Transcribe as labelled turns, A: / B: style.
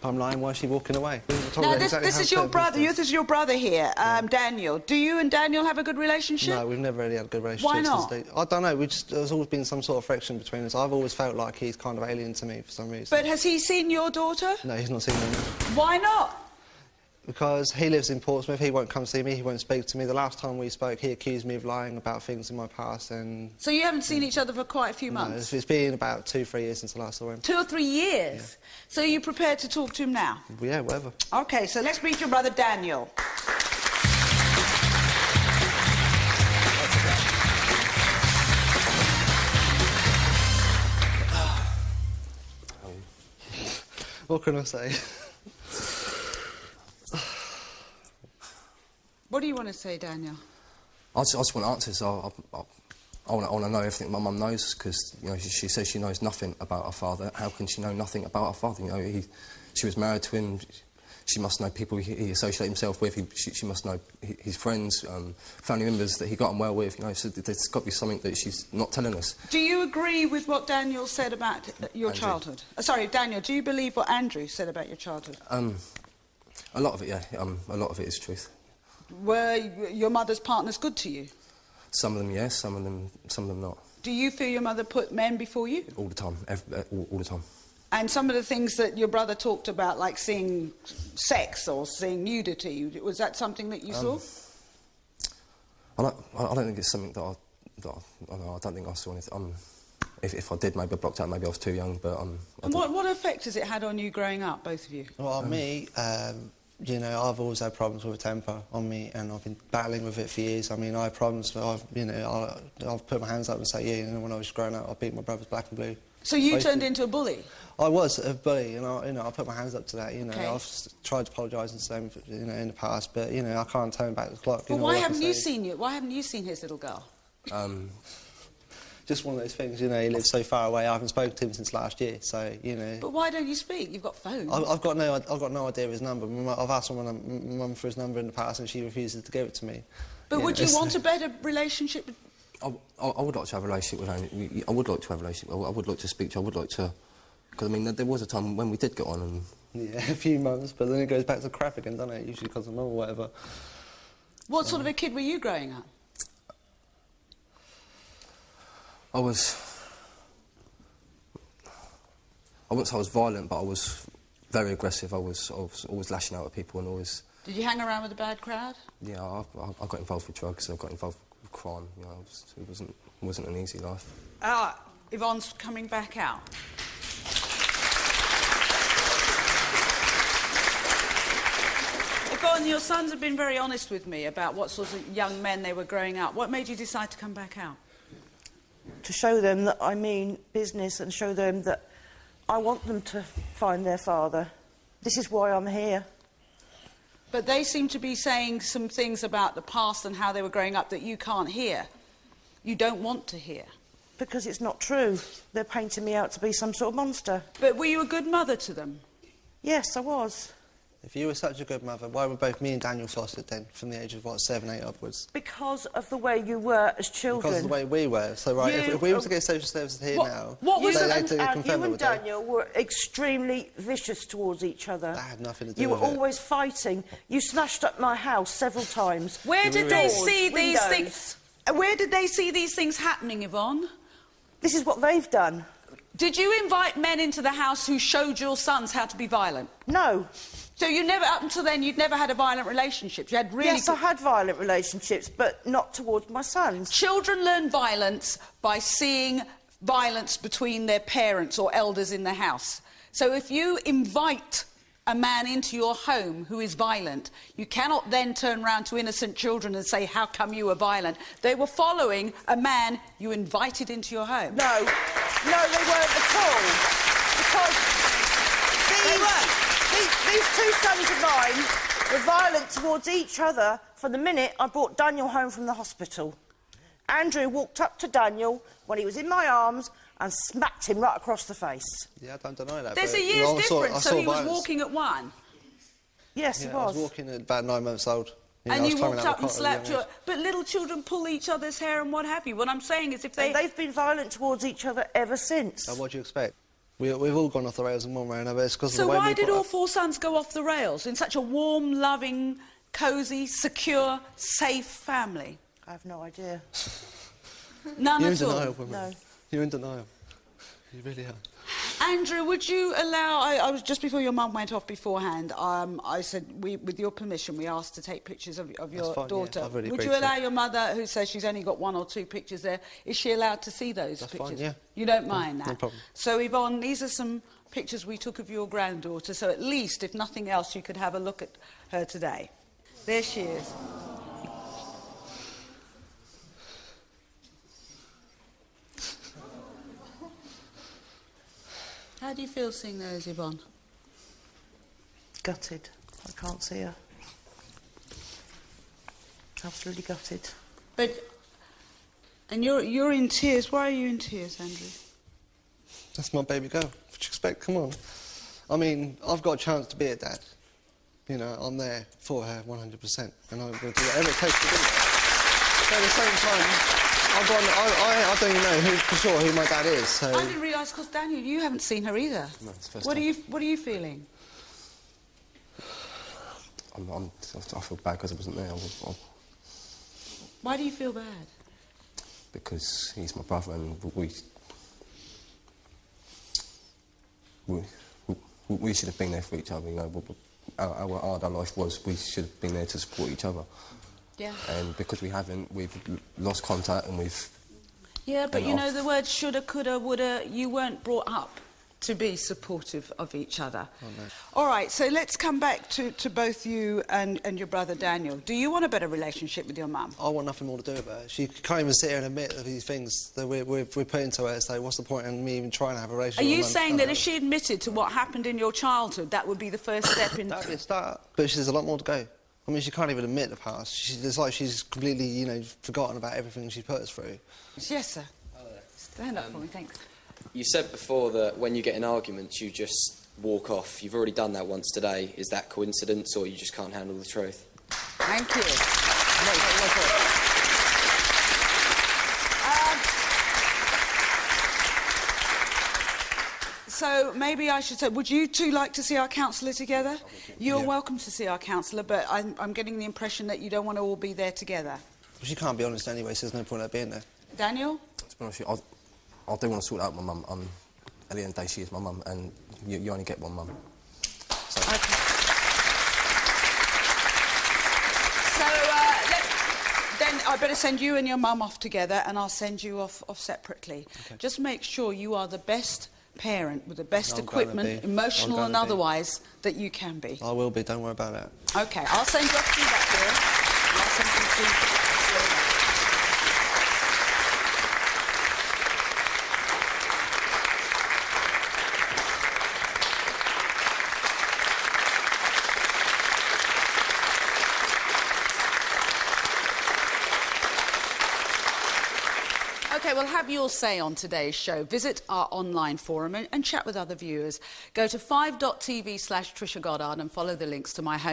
A: I'm lying, why is she walking away?
B: Now, this is your brother. This is your brother here, Daniel. Do you and Daniel have a good relationship?
A: No, we've never really had a good relationship.
B: Why not?
A: I don't know. There's always been some sort of friction between us. I've always felt like he's kind of alien to me for some reason.
B: But has he seen your daughter?
A: No, he's not seen her.
B: Why not?
A: Because he lives in Portsmouth, he won't come see me, he won't speak to me. The last time we spoke, he accused me of lying about things in my past and...
B: So you haven't seen each other for quite a few months?
A: No, it's been about 2-3 years since I last saw him.
B: 2 or 3 years?
A: Yeah.
B: So are you prepared to talk to him now?
A: Yeah, whatever.
B: OK, so let's meet your brother Daniel.
A: What can I say?
B: What do you want to say, Daniel?
C: I just want answers. I want to know everything my mum knows, because, you know, she says she knows nothing about her father. How can she know nothing about her father? You know, she was married to him. She must know people he associated himself with. She must know his friends, family members that he got on well with. You know, so there's got to be something that she's not telling us.
B: Do you agree with what Daniel said about your childhood? Sorry, Daniel, do you believe what Andrew said about your childhood?
C: A lot of it, yeah. A lot of it is truth.
B: Were your mother's partners good to you?
C: Some of them, yes. Some of them not.
B: Do you feel your mother put men before you?
C: All the time. All the time.
B: And some of the things that your brother talked about, like seeing sex or seeing nudity, was that something that you saw?
C: I don't think it's something that I don't think I saw anything. If I did, maybe I blocked out. Maybe I was too young. But
B: and what effect has it had on you growing up, both of you?
A: Well, on me, you know, I've always had problems with temper on me, and I've been battling with it for years. I mean, I have problems. I've put my hands up and say, yeah, you know, when I was growing up, I beat my brothers black and blue.
B: So you turned into a bully?
A: I was a bully, and I put my hands up to that. You know,
B: okay.
A: I've tried to apologise and say, you know, in the past, but you know, I can't turn back the clock.
B: But why haven't you seen you? Why haven't you seen his little girl?
A: Just one of those things, you know. He lives so far away. I haven't spoken to him since last year, so you know.
B: But why don't you speak? You've got phones.
A: I've got no idea of his number. I've asked my mum for his number in the past, and she refuses to give it to me.
B: But would you want a better relationship?
C: I would like to have a relationship with him. I would like to have a relationship. I would like to speak to. I would like to, because I mean, there was a time when we did get on, and
A: yeah, a few months, but then it goes back to crap again, doesn't it? Usually because of mum or whatever.
B: What sort of a kid were you growing up?
C: I wouldn't say I was violent, but I was very aggressive. I was always lashing out at people and always...
B: Did you hang around with a bad crowd?
C: Yeah, I got involved with drugs, I got involved with crime. You know, it wasn't an easy life.
B: Yvonne's coming back out. Yvonne, your sons have been very honest with me about what sort of young men they were growing up. What made you decide to come back out?
D: To show them that I mean business and show them that I want them to find their father. This is why I'm here.
B: But they seem to be saying some things about the past and how they were growing up that you can't hear. You don't want to hear.
D: Because it's not true. They're painting me out to be some sort of monster.
B: But were you a good mother to them?
D: Yes, I was.
A: If you were such a good mother, why were both me and Daniel fostered then, from the age of, what, 7, 8 upwards?
D: Because of the way you were as children.
A: Because of the way we were. So, right, if we were to get social services here now...
D: What was
A: you
D: and Daniel were extremely vicious towards each other.
A: That had nothing to do with it.
D: You were always fighting. You smashed up my house several times.
B: Where did they see these things... Where did they see these things happening, Yvonne?
D: This is what they've done.
B: Did you invite men into the house who showed your sons how to be violent?
D: No.
B: So you never, up until then, you'd never had a violent relationship? You had really...
D: Yes, I had violent relationships, but not towards my sons.
B: Children learn violence by seeing violence between their parents or elders in the house. So if you invite a man into your home who is violent, you cannot then turn round to innocent children and say, how come you were violent? They were following a man you invited into your home.
D: No, they weren't at all. Because these two sons of mine were violent towards each other from the minute I brought Daniel home from the hospital. Andrew walked up to Daniel when he was in my arms and smacked him right across the face.
A: Yeah, I don't deny that.
B: There's a year's difference, so he was walking at 1?
D: Yes, he was.
A: I was walking at about 9 months old.
B: And you walked up and slapped your... But little children pull each other's hair and what have you. What I'm saying is if they...
D: And they've been violent towards each other ever since.
A: And what do you expect? We've all gone off the rails in one way or another. It's 'cause of
B: So
A: the way
B: why
A: we
B: did
A: brought
B: all
A: up.
B: 4 sons go off the rails in such a warm, loving, cosy, secure, safe family?
D: I have no idea.
B: None
A: You're in
B: at all?
A: denial, woman.
D: No.
A: You're in denial. You really are.
B: Andrew, would you allow... I was just before your mum went off beforehand, I said, with your permission, we asked to take pictures of your
A: fine, yeah,
B: daughter.
A: I've really
B: Would you
A: agreed to
B: allow
A: it.
B: your mother, who says she's only got 1 or 2 pictures there, is she allowed to see those
A: That's
B: pictures?
A: fine, yeah.
B: You don't mind that?
A: No problem.
B: So, Yvonne, these are some pictures we took of your granddaughter, so at least, if nothing else, you could have a look at her today. There she is. How do you feel seeing those, Yvonne?
D: Gutted. I can't see her. Absolutely gutted.
B: But... And you're in tears. Why are you in tears, Andrew?
A: That's my baby girl. What do you expect? Come on. I mean, I've got a chance to be a dad. You know, I'm there for her 100%, and I'm going to do whatever it takes to do that. But at the same time, I don't even know for sure who my dad is. So
B: I didn't realise, because Daniel, you haven't seen her either.
C: No, it's the first
B: What
C: time.
B: are you feeling?
C: I feel bad because I wasn't there.
B: Why do you feel bad?
C: Because he's my brother, and we should have been there for each other. You know, how hard our life was, we should have been there to support each other.
B: Yeah.
C: And because we haven't, we've lost contact, and we've...
B: Yeah, but
C: and
B: you know,
C: I've-
B: the words shoulda, coulda, woulda, you weren't brought up to be supportive of each other.
A: Oh, no.
B: All right, so let's come back to both you and your brother Daniel. Do you want a better relationship with your mum?
A: I want nothing more to do with her. She can't even sit here and admit of these things that we're putting to her. So what's the point in me even trying to have a
B: Are
A: relationship
B: you
A: with my mum?
B: saying that if she admitted to what happened in your childhood, that would be the first step in...
A: That'd be a start. But there's a lot more to go. I mean, she can't even admit the past. It's like she's completely, you know, forgotten about everything she's put us through.
B: Yes, sir. Stand up for me, thanks.
E: You said before that when you get in arguments, you just walk off. You've already done that once today. Is that coincidence, or you just can't handle the truth?
B: Thank you. So maybe I should say, would you two like to see our counsellor together? You're welcome to see our counsellor, but I'm getting the impression that you don't want to all be there together.
A: Well, she can't be honest anyway, so there's no point in her being there.
B: Daniel?
C: To be honest with you, I do want to sort out my mum. At the end of the day, she is my mum, and you only get one mum. So.
B: Okay. So, then I better send you and your mum off together, and I'll send you off separately.
A: Okay.
B: Just make sure you are the best parent with the best
A: I'm gonna
B: equipment,
A: be.
B: emotional
A: I'm
B: and
A: gonna be.
B: otherwise, that you can be.
A: I will be, don't worry about that.
B: Okay, I'll send you off through that door. and I'll send you through. OK, well, have your say on today's show. Visit our online forum and chat with other viewers. Go to 5.tv/Trisha Goddard and follow the links to my home.